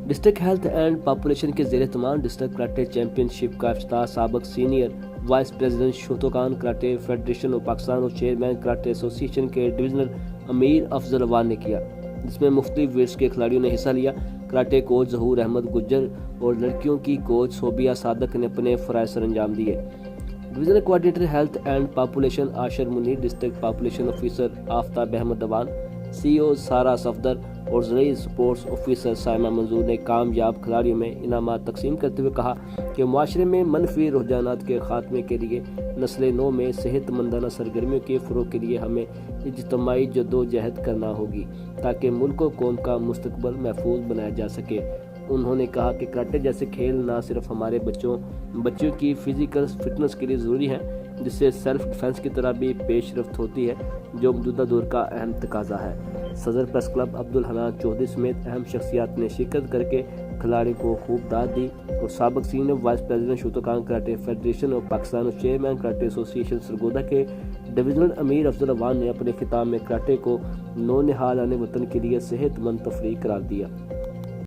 District health and population کے زیر اہتمام ڈسٹرکٹ کراٹے چیمپئن شپ کا افتتاح سابق senior vice president Shotokan karate federation of Pakistan اور چیئرمین کراٹے ایسوسی ایشن کے ڈویژنل امیر افضل اوان نے کیا، جس میں مختلف ویٹس کے کھلاڑیوں نے حصہ لیا۔ کراٹے کوچ ظہور احمد گجر اور لڑکیوں کی کوچ صوبیہ صادق نے اپنے فرائض سر انجام دیے۔ Divisional coordinator health and population Ashir Munir, district population officer Aftab Ahmed Awan, C O Sara Safdar اور زرعی سپورٹس آفیسر سائمہ منظور نے کامیاب کھلاڑیوں میں انعامات تقسیم کرتے ہوئے کہا کہ معاشرے میں منفی رجحانات کے خاتمے کے لیے نسل نو میں صحت مندانہ سرگرمیوں کے فروغ کے لیے ہمیں اجتماعی جدوجہد کرنا ہوگی تاکہ ملک و قوم کا مستقبل محفوظ بنایا جا سکے۔ انہوں نے کہا کہ کراٹے جیسے کھیل نہ صرف ہمارے بچوں کی فزیکل فٹنس کے لیے ضروری ہیں، جس سے سیلف ڈیفنس کی طرح بھی پیش رفت ہوتی ہے، جو موجودہ دور کا اہم تقاضا ہے۔ صدر پریس کلب عبدالحنان چودھری سمیت اہم شخصیات نے شرکت کر کے کھلاڑیوں کو خوب داد دی اور سابق senior vice president Shotokan karate federation of Pakistan اور چیئرمین کراٹے ایسوسی ایشن سرگودا کے ڈویژنل امیر افضل اوان نے اپنے خطاب میں کراٹے کو نونہال وطن کے لیے صحت مند تفریح قرار دیا۔